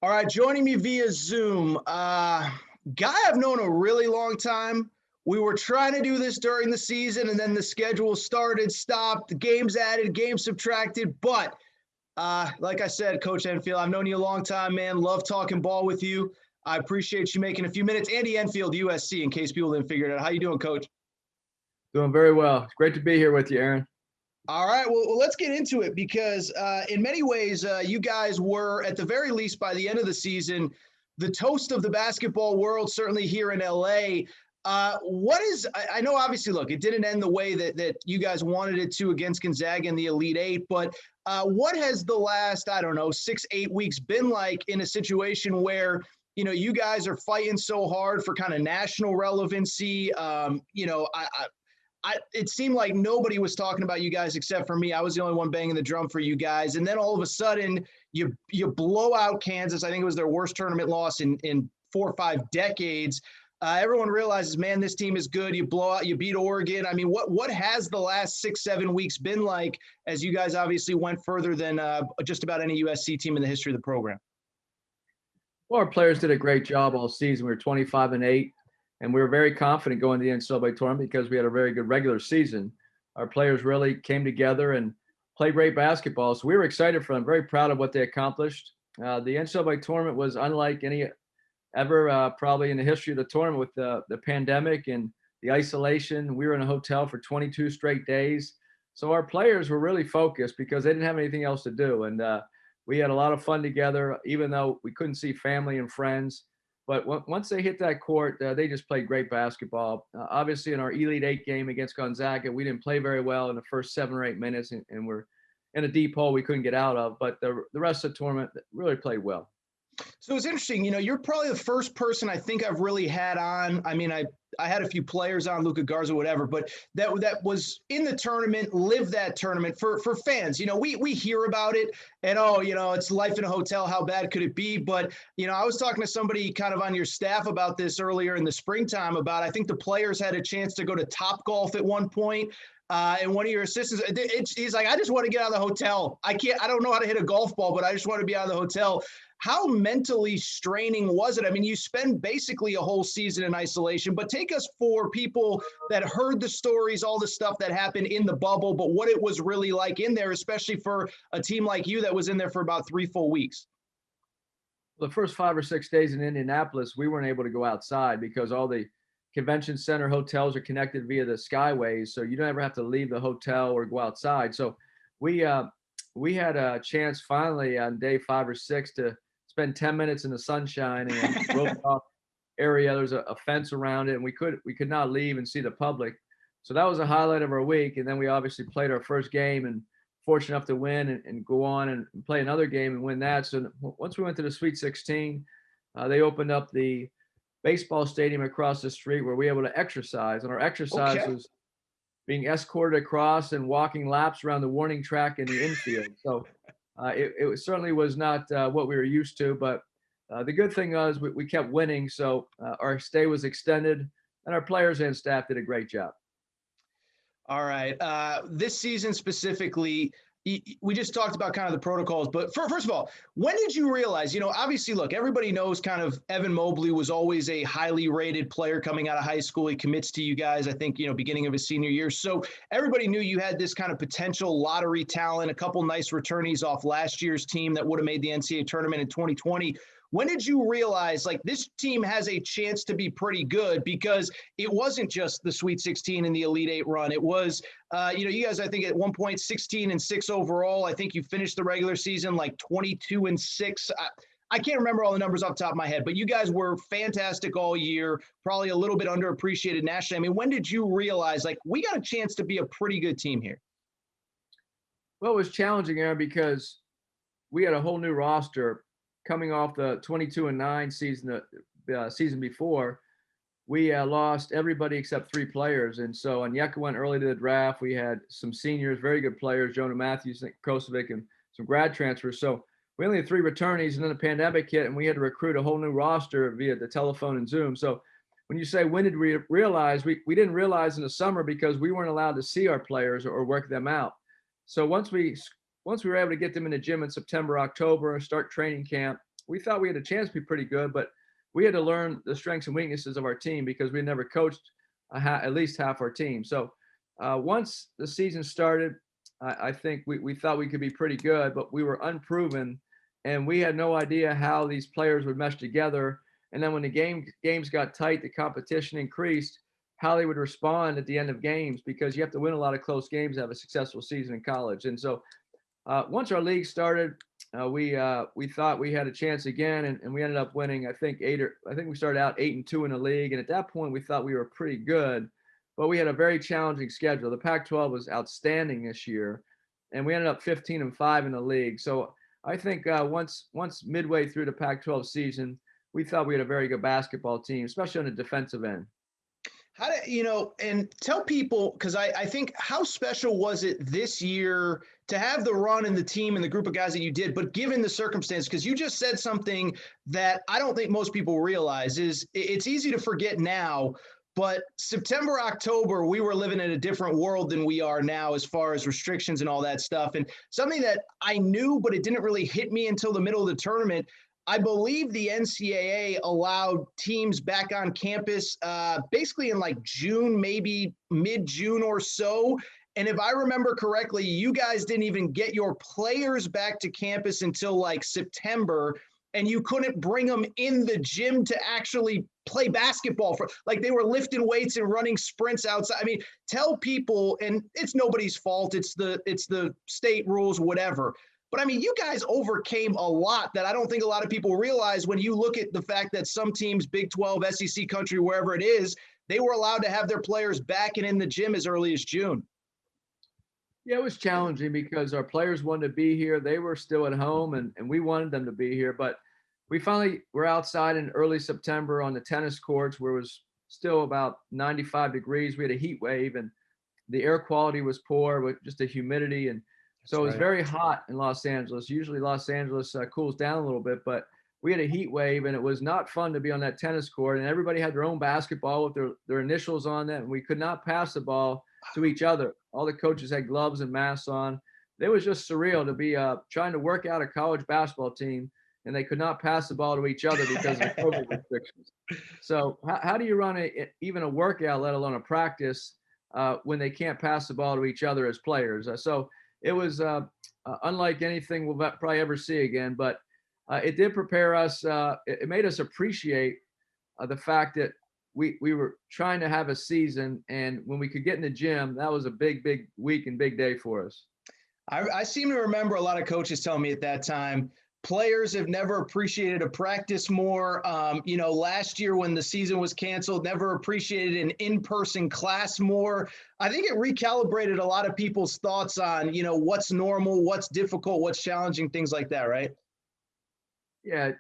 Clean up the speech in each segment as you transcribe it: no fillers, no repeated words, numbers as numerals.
All right, joining me via Zoom, guy I've known a really long time. We were trying to do this during the season, and then the schedule started, stopped, games added, games subtracted. But like I said, Coach Enfield, I've known you a long time, man. Love talking ball with you. I appreciate you making a few minutes. Andy Enfield, USC, in case people didn't figure it out. How you doing, Coach? Doing very well. It's great to be here with you, Aaron. All right, well, let's get into it because in many ways, you guys were, at the very least, by the end of the season, the toast of the basketball world, certainly here in LA. I know, obviously, look, it didn't end the way that you guys wanted it to against Gonzaga in the Elite Eight, but what has the last, 6-8 weeks been like in a situation where, you guys are fighting so hard for kind of national relevancy? It seemed like nobody was talking about you guys except for me. I was the only one banging the drum for you guys. And then all of a sudden, you blow out Kansas. I think it was their worst tournament loss in 4 or 5 decades. Everyone realizes, man, this team is good. You blow out, you beat Oregon. I mean, what has the last 6-7 weeks been like as you guys obviously went further than just about any USC team in the history of the program? Well, our players did a great job all season. We were 25-8. And we were very confident going to the NCAA tournament because we had a very good regular season. Our players really came together and played great basketball. So we were excited for them, very proud of what they accomplished. The NCAA tournament was unlike any ever probably in the history of the tournament with the pandemic and the isolation. We were in a hotel for 22 straight days. So our players were really focused because they didn't have anything else to do. And we had a lot of fun together, even though we couldn't see family and friends. But once they hit that court, they just played great basketball. Obviously, in our Elite Eight game against Gonzaga, we didn't play very well in the first 7 or 8 minutes, and we're in a deep hole we couldn't get out of. But the rest of the tournament really played well. So it's interesting. You're probably the first person I think I've really had on. I mean, I had a few players on, Luka Garza, whatever, but that was in the tournament, lived that tournament for fans. We hear about it and, it's life in a hotel. How bad could it be? But, I was talking to somebody kind of on your staff about this earlier in the springtime about, I think the players had a chance to go to Topgolf at one point. And one of your assistants, he's like, I just want to get out of the hotel. I don't know how to hit a golf ball, but I just want to be out of the hotel. How mentally straining was it? I mean, you spend basically a whole season in isolation, but take us for people that heard the stories, all the stuff that happened in the bubble, but what it was really like in there, especially for a team like you that was in there for about 3 full weeks. The first 5 or 6 days in Indianapolis, we weren't able to go outside because all the convention center hotels are connected via the skyways. So you don't ever have to leave the hotel or go outside. So we had a chance finally on day 5 or 6 to spend 10 minutes in the sunshine in a roped off area. There's a fence around it, and we could not leave and see the public. So that was a highlight of our week. And then we obviously played our first game and fortunate enough to win and go on and play another game and win that. So once we went to the Sweet 16, they opened up the baseball stadium across the street where we were able to exercise. And our exercise was being escorted across and walking laps around the warning track in the infield. So it certainly was not what we were used to, but the good thing was we kept winning. So our stay was extended and our players and staff did a great job. All right. This season specifically, we just talked about kind of the protocols, but first of all, when did you realize, obviously, look, everybody knows kind of Evan Mobley was always a highly rated player coming out of high school. He commits to you guys, I think, beginning of his senior year. So everybody knew you had this kind of potential lottery talent, a couple nice returnees off last year's team that would have made the NCAA tournament in 2020. When did you realize, like, this team has a chance to be pretty good? Because it wasn't just the Sweet 16 and the Elite Eight run. It was, you guys, I think at one point, 16-6 overall. I think you finished the regular season like 22-6. I can't remember all the numbers off the top of my head, but you guys were fantastic all year, probably a little bit underappreciated nationally. I mean, when did you realize, like, we got a chance to be a pretty good team here? Well, it was challenging, Aaron, because we had a whole new roster coming off the 22-9 season, season before. We lost everybody except 3 players. And so Onyeka went early to the draft. We had some seniors, very good players, Jonah Matthews, Nick Kosovic, and some grad transfers. So we only had 3 returnees, and then the pandemic hit, and we had to recruit a whole new roster via the telephone and Zoom. So when you say, when did we realize, we didn't realize in the summer because we weren't allowed to see our players or work them out. So once we were able to get them in the gym in September, October, start training camp, we thought we had a chance to be pretty good, but we had to learn the strengths and weaknesses of our team because we never coached at least half our team. So once the season started, I think we thought we could be pretty good, but we were unproven, and we had no idea how these players would mesh together. And then when the games got tight, the competition increased, how they would respond at the end of games, because you have to win a lot of close games to have a successful season in college. And so once our league started, we thought we had a chance again, and we ended up winning. I think we started out 8-2 in the league, and at that point we thought we were pretty good, but we had a very challenging schedule. The Pac-12 was outstanding this year, and we ended up 15-5 in the league. So I think once midway through the Pac-12 season, we thought we had a very good basketball team, especially on the defensive end. How do and tell people, because I think, how special was it this year to have the run and the team and the group of guys that you did, but given the circumstance, because you just said something that I don't think most people realize is it's easy to forget now, but September, October, we were living in a different world than we are now as far as restrictions and all that stuff. And something that I knew, but it didn't really hit me until the middle of the tournament, I believe the NCAA allowed teams back on campus basically in like June, maybe mid-June or so. And if I remember correctly, you guys didn't even get your players back to campus until like September, and you couldn't bring them in the gym to actually play basketball. Like they were lifting weights and running sprints outside. I mean, tell people, and it's nobody's fault. It's the state rules, whatever. But I mean, you guys overcame a lot that I don't think a lot of people realize when you look at the fact that some teams, Big 12, SEC country, wherever it is, they were allowed to have their players back and in the gym as early as June. Yeah, it was challenging because our players wanted to be here. They were still at home, and we wanted them to be here. But we finally were outside in early September on the tennis courts where it was still about 95 degrees. We had a heat wave, and the air quality was poor with just the humidity. And so it was very hot in Los Angeles. Usually Los Angeles cools down a little bit, but we had a heat wave, and it was not fun to be on that tennis court. And everybody had their own basketball with their initials on it, and we could not pass the ball to each other. All the coaches had gloves and masks on. It was just surreal to be trying to work out a college basketball team, and they could not pass the ball to each other because of the COVID restrictions. So how do you run even a workout, let alone a practice, when they can't pass the ball to each other as players? So it was unlike anything we'll probably ever see again, but it did prepare us. It made us appreciate the fact that we were trying to have a season, and when we could get in the gym, that was a big week and big day for us. I seem to remember a lot of coaches telling me at that time, players have never appreciated a practice more. Last year when the season was canceled, never appreciated an in-person class more. I think it recalibrated a lot of people's thoughts on, what's normal, what's difficult, what's challenging, things like that, right? Yeah,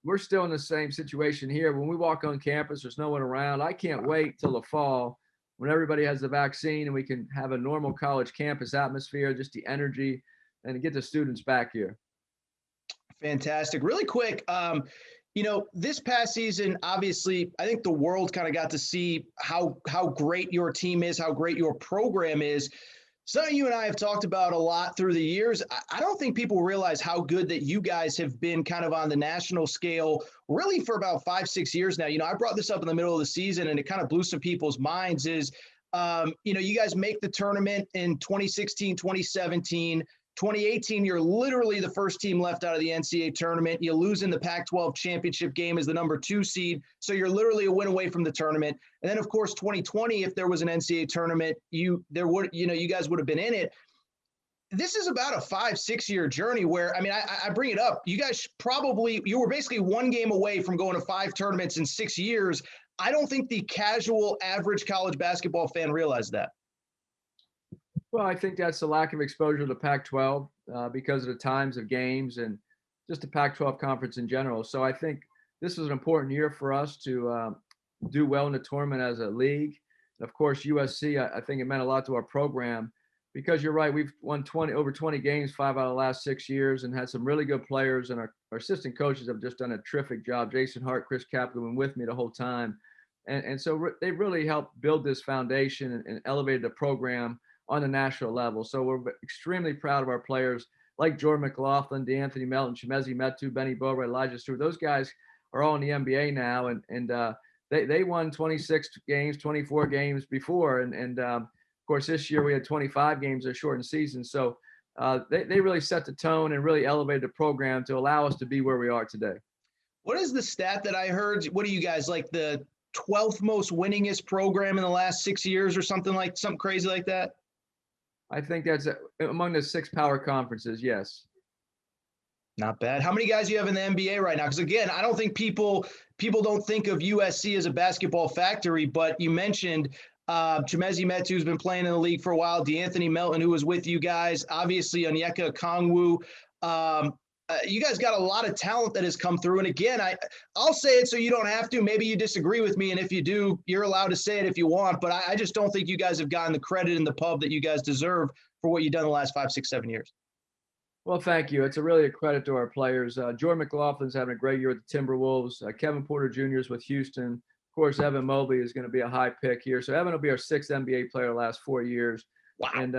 we're still in the same situation here. When we walk on campus, there's no one around. I can't wait till the fall when everybody has the vaccine and we can have a normal college campus atmosphere, just the energy, and to get the students back here. Fantastic. Really quick, this past season, obviously, I think the world kind of got to see how great your team is, how great your program is. Something you and I have talked about a lot through the years. I don't think people realize how good that you guys have been kind of on the national scale really for about 5-6 years now. I brought this up in the middle of the season, and it kind of blew some people's minds is, you guys make the tournament in 2016, 2017. 2018, you're literally the first team left out of the NCAA tournament. You lose in the Pac-12 championship game as the number 2 seed. So you're literally a win away from the tournament. And then, of course, 2020, if there was an NCAA tournament, you guys would have been in it. This is about a 5-6 year journey where, I bring it up. You guys you were basically one game away from going to 5 tournaments in 6 years. I don't think the casual average college basketball fan realized that. Well, I think that's the lack of exposure to the Pac-12 because of the times of games and just the Pac-12 conference in general. So I think this was an important year for us to do well in the tournament as a league. And of course, USC, I think it meant a lot to our program because you're right. We've won over 20 games, 5 out of the last 6 years, and had some really good players. And our assistant coaches have just done a terrific job. Jason Hart, Chris Kaplan have been with me the whole time. And so they really helped build this foundation and elevated the program on a national level. So we're extremely proud of our players. like Jordan McLaughlin, DeAnthony Melton, Chimezie Metu, Benny Bower, Elijah Stewart. Those guys are all in the NBA now, and they won 26 games, 24 games before, and of course this year we had 25 games, a shortened season. So they really set the tone and really elevated the program to allow us to be where we are today. What is the stat that I heard? What are you guys, like the 12th most winningest program in the last 6 years or something crazy like that? I think that's among the 6 power conferences. Yes. Not bad. How many guys do you have in the NBA right now? Because again, I don't think people don't think of USC as a basketball factory, but you mentioned Chimezie Metu, who's been playing in the league for a while, DeAnthony Melton, who was with you guys, obviously Onyeka Okongwu. You guys got a lot of talent that has come through. And again, I'll say it so you don't have to. Maybe you disagree with me, and if you do, you're allowed to say it if you want. But I just don't think you guys have gotten the credit in the pub that you guys deserve for what you've done the last 5, 6, 7 years. Well, thank you. It's really a credit to our players. Jordan McLaughlin's having a great year with the Timberwolves. Kevin Porter Jr. is with Houston. Of course, Evan Mobley is going to be a high pick here. So Evan will be our 6th NBA player the last 4 years. Wow. And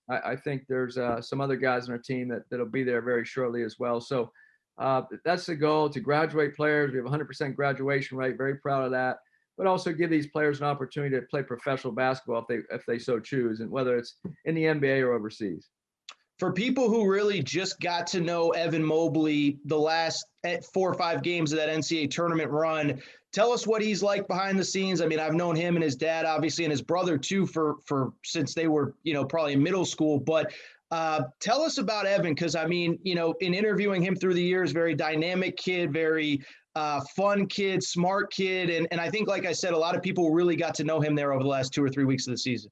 I think there's some other guys on our team that'll be there very shortly as well. So that's the goal, to graduate players. We have 100% graduation rate. Very proud of that. But also give these players an opportunity to play professional basketball if they so choose, and whether it's in the NBA or overseas. For people who really just got to know Evan Mobley the last 4 or 5 games of that NCAA tournament run, tell us what he's like behind the scenes. I mean, I've known him and his dad, obviously, and his brother too, for since they were, probably in middle school. But tell us about Evan, because I mean, in interviewing him through the years, very dynamic kid, very fun kid, smart kid, and I think, like I said, a lot of people really got to know him there over the last 2 or 3 weeks of the season.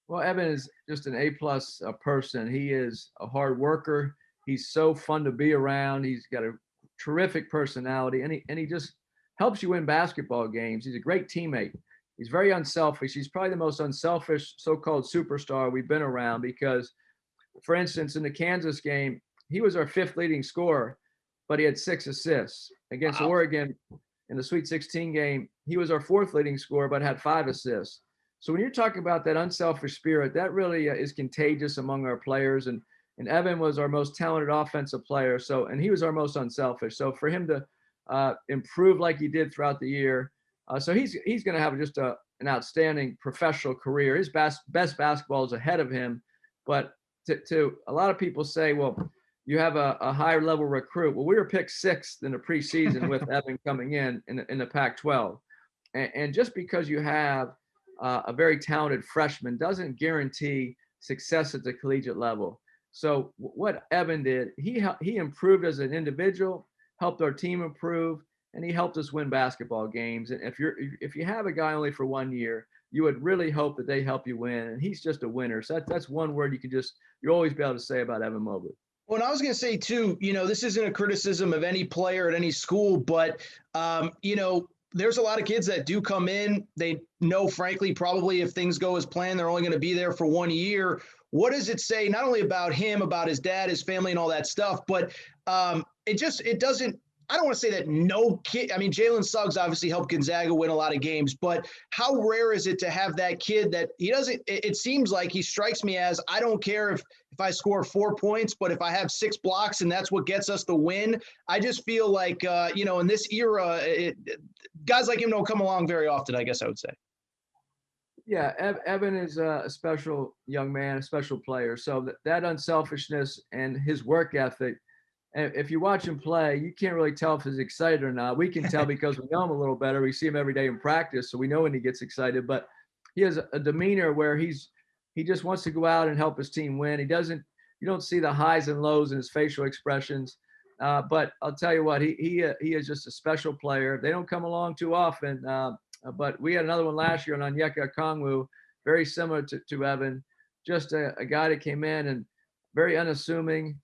Well, Evan is just an A-plus person. He is a hard worker. He's so fun to be around. He's got a terrific personality, and he just helps you win basketball games. He's a great teammate. He's very unselfish. He's probably the most unselfish so-called superstar we've been around, because, for instance, in the Kansas game, he was our 5th leading scorer, but he had 6 assists. Against Oregon in the Sweet 16 game, he was our 4th leading scorer, but had 5 assists. So when you're talking about that unselfish spirit, that really is contagious among our players. And Evan was our most talented offensive player. And he was our most unselfish. So for him to improve like he did throughout the year, so he's going to have just an outstanding professional career. His best basketball is ahead of him. But to a lot of people say, well, you have a higher level recruit. Well, we were picked 6th in the preseason with Evan coming in the Pac-12. And just because you have a very talented freshman doesn't guarantee success at the collegiate level. So what Evan did, he improved as an individual, helped our team improve, and he helped us win basketball games. And if you have a guy only for 1 year, you would really hope that they help you win. And he's just a winner. So that's one word you'll always be able to say about Evan Mobley. Well, and I was going to say too, this isn't a criticism of any player at any school, but there's a lot of kids that do come in. They know, frankly, probably if things go as planned, they're only going to be there for 1 year. What does it say not only about him, about his dad, his family, and all that stuff, but it doesn't – I don't want to say that no kid – I mean, Jalen Suggs obviously helped Gonzaga win a lot of games, but how rare is it to have that kid that he doesn't – it seems like he strikes me as, I don't care if I score 4 points, but if I have 6 blocks and that's what gets us the win, I just feel like, in this era, guys like him don't come along very often, I guess I would say. Yeah, Evan is a special young man, a special player. So that unselfishness and his work ethic, and if you watch him play, you can't really tell if he's excited or not. We can tell because we know him a little better. We see him every day in practice, so we know when he gets excited. But he has a demeanor where he just wants to go out and help his team win. You don't see the highs and lows in his facial expressions. But I'll tell you what, he is just a special player. They don't come along too often. But we had another one last year on Onyeka Okongwu, very similar to Evan, just a guy that came in and very unassuming.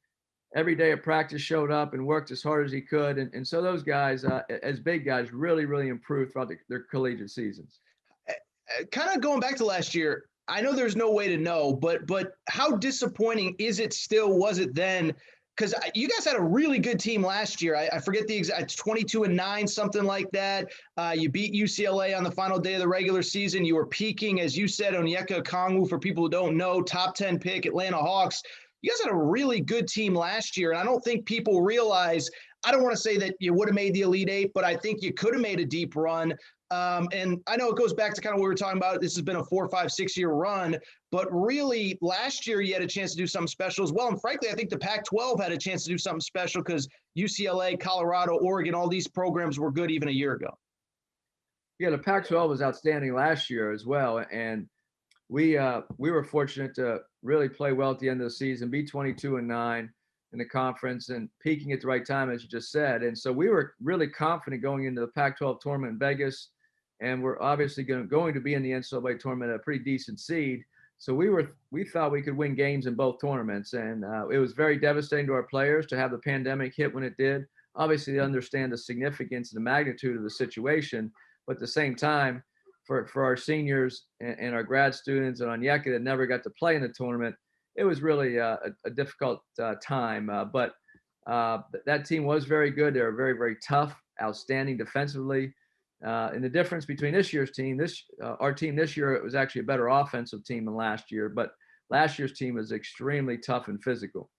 Every day at practice showed up and worked as hard as he could. And so those guys, as big guys, really, really improved throughout their collegiate seasons. Kind of going back to last year, I know there's no way to know, but how disappointing was it then? Because you guys had a really good team last year. I forget the exact 22-9, something like that. You beat UCLA on the final day of the regular season. You were peaking, as you said, Onyeka Okongwu, for people who don't know, top 10 pick, Atlanta Hawks. you guys had a really good team last year. And I don't think people realize, I don't want to say that you would have made the Elite Eight, but I think you could have made a deep run. And I know it goes back to kind of what we were talking about. This has been a 4, 5, 6-year run, but really last year you had a chance to do something special as well. And frankly, I think the Pac-12 had a chance to do something special because UCLA, Colorado, Oregon, all these programs were good even a year ago. Yeah, the Pac-12 was outstanding last year as well, and we were fortunate to really play well at the end of the season, be 22-9 in the conference, and peaking at the right time, as you just said. And so we were really confident going into the Pac-12 tournament in Vegas, and we're obviously going to be in the NCAA tournament at a pretty decent seed. So we thought we could win games in both tournaments, and it was very devastating to our players to have the pandemic hit when it did. Obviously, they understand the significance and the magnitude of the situation, but at the same time, for our seniors and our grad students and Onyeka that never got to play in the tournament, it was really a difficult time. But that team was very good. They were very, very tough, outstanding defensively. And the difference between this year's team, our team this year, it was actually a better offensive team than last year. But last year's team was extremely tough and physical.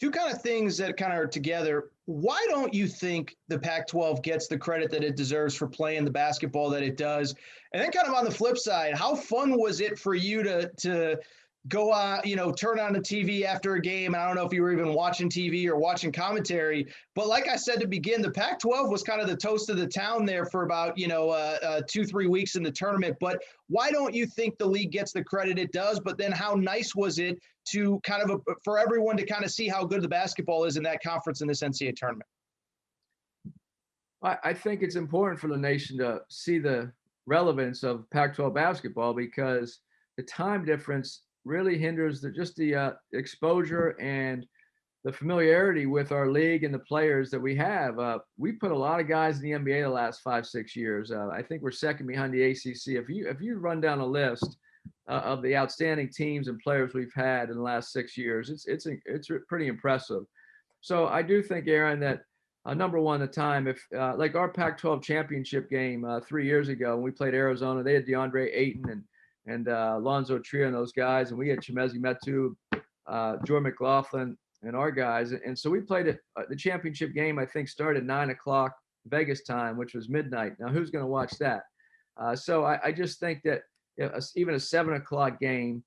Two kind of things that kind of are together. Why don't you think the Pac-12 gets the credit that it deserves for playing the basketball that it does? And then kind of on the flip side, how fun was it for you to go on, turn on the TV after a game? And I don't know if you were even watching TV or watching commentary, but like I said to begin, the Pac-12 was kind of the toast of the town there for about, 2-3 weeks in the tournament. But why don't you think the league gets the credit it does? But then how nice was it to kind of for everyone to kind of see how good the basketball is in that conference in this NCAA tournament? I think it's important for the nation to see the relevance of Pac-12 basketball because the time difference really hinders the exposure and the familiarity with our league and the players that we have. We put a lot of guys in the NBA the last 5-6 years. I think we're second behind the ACC. If you run down a list of the outstanding teams and players we've had in the last 6 years, it's pretty impressive. So I do think, Aaron, that number one, the time, if like our Pac-12 championship game 3 years ago when we played Arizona, they had DeAndre Ayton and Lonzo Trier and those guys, and we had Chimezie Metu, Jordan McLaughlin, and our guys. And so we played it. The championship game, I think, started at 9 o'clock Vegas time, which was midnight. Now, who's going to watch that? So I just think that even a 7 o'clock game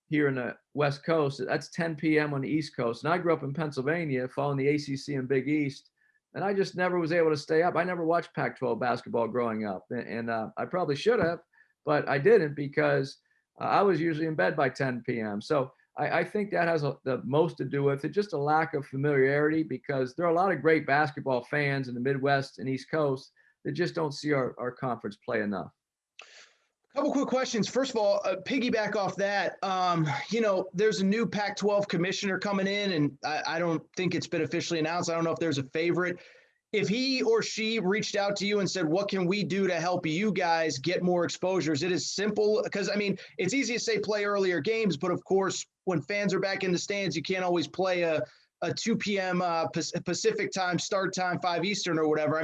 here in the West Coast, that's 10 p.m. on the East Coast. And I grew up in Pennsylvania following the ACC and Big East, and I just never was able to stay up. I never watched Pac-12 basketball growing up, and I probably should have, but I didn't because I was usually in bed by 10 p.m. So I think that has the most to do with it, just a lack of familiarity, because there are a lot of great basketball fans in the Midwest and East Coast that just don't see our conference play enough. A couple quick questions. First of all, piggyback off that, there's a new Pac-12 commissioner coming in, and I don't think it's been officially announced. I don't know if there's a favorite. If he or she reached out to you and said, what can we do to help you guys get more exposures? It is simple because, it's easy to say play earlier games, but of course, when fans are back in the stands, you can't always play a 2 p.m. Pacific time, start time, 5 Eastern or whatever.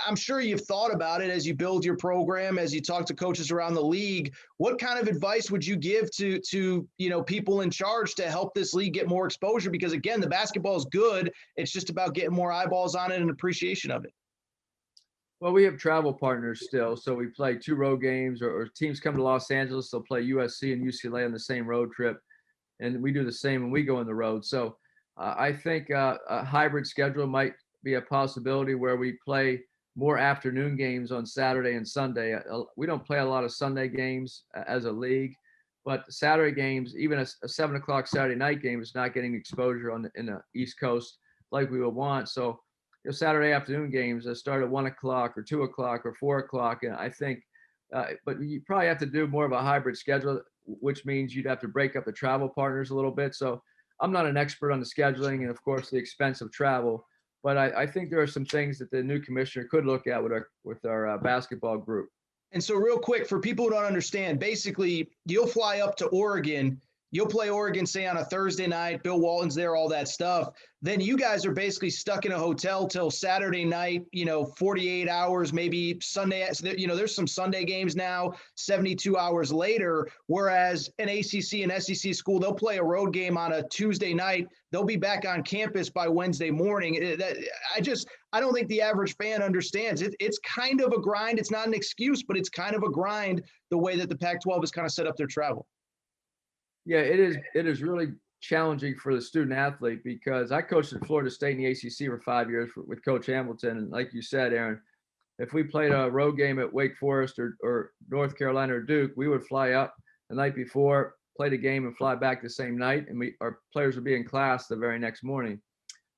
I'm sure you've thought about it as you build your program, as you talk to coaches around the league. What kind of advice would you give to people in charge to help this league get more exposure? Because again, the basketball is good. It's just about getting more eyeballs on it and appreciation of it. Well, we have travel partners still. So we play 2 road games, or teams come to Los Angeles, they'll play USC and UCLA on the same road trip. And we do the same when we go on the road. So I think a hybrid schedule might be a possibility where we play more afternoon games on Saturday and Sunday. We don't play a lot of Sunday games as a league, but Saturday games, even a 7 o'clock Saturday night game, is not getting exposure in the East Coast like we would want. So Saturday afternoon games start at 1 o'clock or 2 o'clock or 4 o'clock. And I think, but you probably have to do more of a hybrid schedule, which means you'd have to break up the travel partners a little bit. So I'm not an expert on the scheduling and, of course, the expense of travel. But I think there are some things that the new commissioner could look at with our basketball group. And so real quick, for people who don't understand, basically you'll fly up to Oregon You'll play Oregon, say, on a Thursday night. Bill Walton's there, all that stuff. Then you guys are basically stuck in a hotel till Saturday night, 48 hours, maybe Sunday. There's some Sunday games now, 72 hours later, whereas an ACC and SEC school, they'll play a road game on a Tuesday night. They'll be back on campus by Wednesday morning. I don't think the average fan understands it. It's kind of a grind. It's not an excuse, but it's kind of a grind the way that the Pac-12 has kind of set up their travel. Yeah, it is. It is really challenging for the student athlete because I coached at Florida State in the ACC for 5 years with Coach Hamilton. And like you said, Aaron, if we played a road game at Wake Forest or North Carolina or Duke, we would fly up the night before, play the game, and fly back the same night. And our players would be in class the very next morning.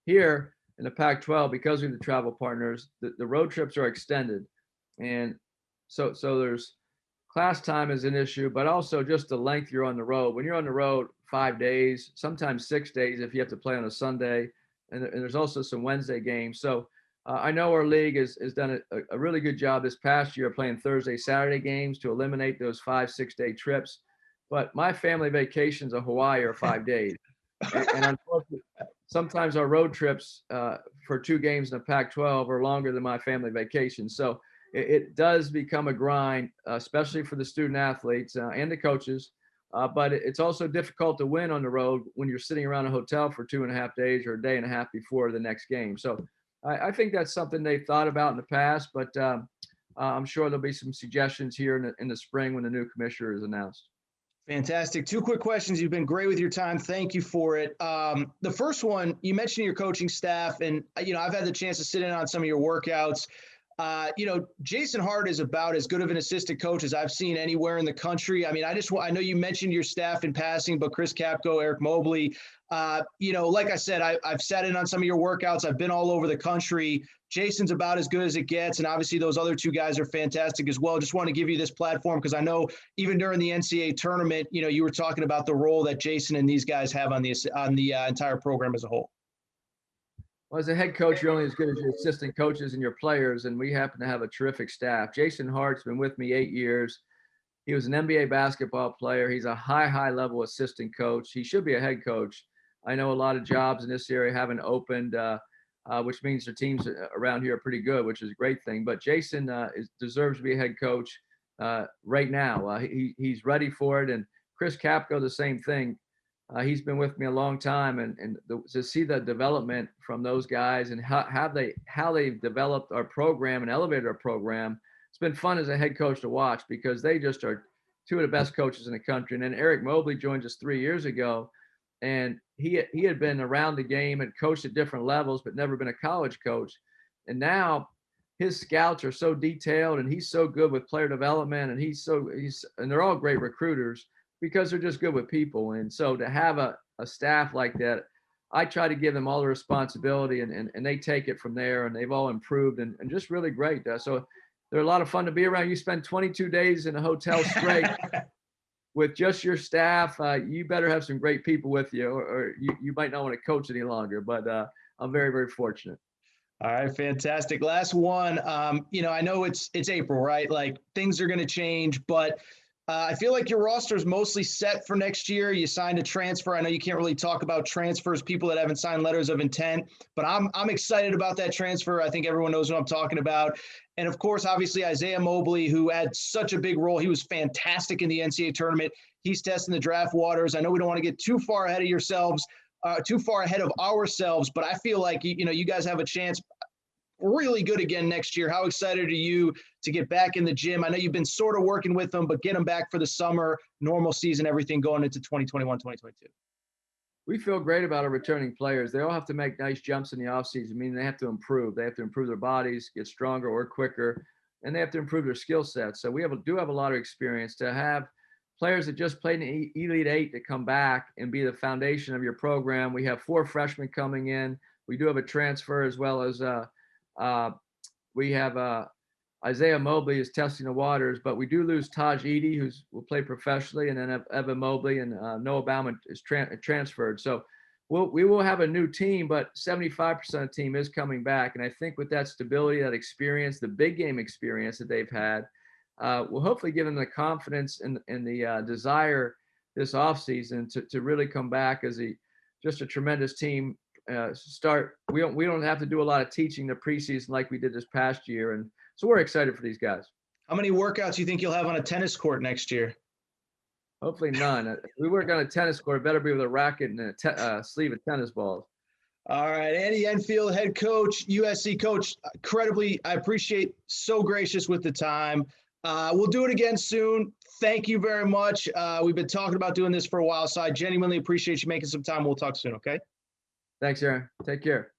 Here in the Pac-12, because of the travel partners, the road trips are extended. And so there's class time is an issue, but also just the length you're on the road. When you're on the road 5 days, sometimes 6 days if you have to play on a Sunday, and there's also some Wednesday games. So I know our league has done a really good job this past year playing Thursday, Saturday games to eliminate those 5-6 day trips. But my family vacations in Hawaii are 5 days. And unfortunately, sometimes our road trips for 2 games in the Pac-12 are longer than my family vacation. So it does become a grind, especially for the student athletes and the coaches. But it's also difficult to win on the road when you're sitting around a hotel for 2.5 days or a day and a half before the next game. So I think that's something they've thought about in the past, but I'm sure there'll be some suggestions here in the spring when the new commissioner is announced. Fantastic. 2 quick questions. You've been great with your time. Thank you for it. The first one, you mentioned your coaching staff, and I've had the chance to sit in on some of your workouts. Jason Hart is about as good of an assistant coach as I've seen anywhere in the country. I mean, I know you mentioned your staff in passing, but Chris Capco, Eric Mobley, like I said, I've sat in on some of your workouts. I've been all over the country. Jason's about as good as it gets. And obviously those other 2 guys are fantastic as well. Just want to give you this platform because I know even during the NCAA tournament, you were talking about the role that Jason and these guys have on the entire program as a whole. Well, as a head coach, you're only as good as your assistant coaches and your players, and we happen to have a terrific staff. Jason Hart's been with me 8 years. He was an NBA basketball player. He's a high level assistant coach. He should be a head coach. I know a lot of jobs in this area haven't opened, which means their teams around here are pretty good, which is a great thing. But Jason deserves to be a head coach right now. He's ready for it. And Chris Capco, the same thing. He's been with me a long time, and to see the development from those guys and how they've developed our program and elevated our program, it's been fun as a head coach to watch because they just are 2 of the best coaches in the country. And then Eric Mobley joined us 3 years ago, and he had been around the game and coached at different levels, but never been a college coach. And now his scouts are so detailed, and he's so good with player development, and and they're all great recruiters, because they're just good with people. And so to have a staff like that, I try to give them all the responsibility and they take it from there, and they've all improved and just really great. So they're a lot of fun to be around. You spend 22 days in a hotel straight with just your staff. You better have some great people with you, or you might not want to coach any longer, but I'm very, very fortunate. All right, fantastic. Last one. I know it's April, right? Like things are going to change, but I feel like your roster is mostly set for next year. You signed a transfer. I know you can't really talk about transfers, people that haven't signed letters of intent, but I'm excited about that transfer. I think everyone knows what I'm talking about. And of course, obviously Isaiah Mobley, who had such a big role. He was fantastic in the NCAA tournament. He's testing the draft waters. I know we don't want to get too far ahead of ourselves, but I feel like, you guys have a chance really good again next year. How excited are you to get back in the gym? I know you've been sort of working with them, but get them back for the summer, normal season, everything going into 2021, 2022. We feel great about our returning players. They all have to make nice jumps in the offseason. I mean, they have to improve. They have to improve their bodies, get stronger or quicker, and they have to improve their skill sets. So we do have a lot of experience. To have players that just played in the Elite Eight to come back and be the foundation of your program. We have 4 freshmen coming in. We do have a transfer, as well as we have Isaiah Mobley is testing the waters, but we do lose Taj Edie, who will play professionally, and then Evan Mobley and Noah Bauman is transferred. So we will have a new team, but 75% of the team is coming back. And I think with that stability, that experience, the big game experience that they've had, will hopefully give them the confidence and the desire this offseason to really come back as just a tremendous team. We don't have to do a lot of teaching the preseason like we did this past year, and so we're excited for these guys. How many workouts do you think you'll have on a tennis court next year? Hopefully none. If we work on a tennis court, it better be with a racket and a sleeve of tennis balls. All right, Andy Enfield, head coach, USC coach. Incredibly, I appreciate, so gracious with the time. We'll do it again soon. Thank you very much. We've been talking about doing this for a while, so I genuinely appreciate you making some time. We'll talk soon, okay? Thanks, Aaron. Take care.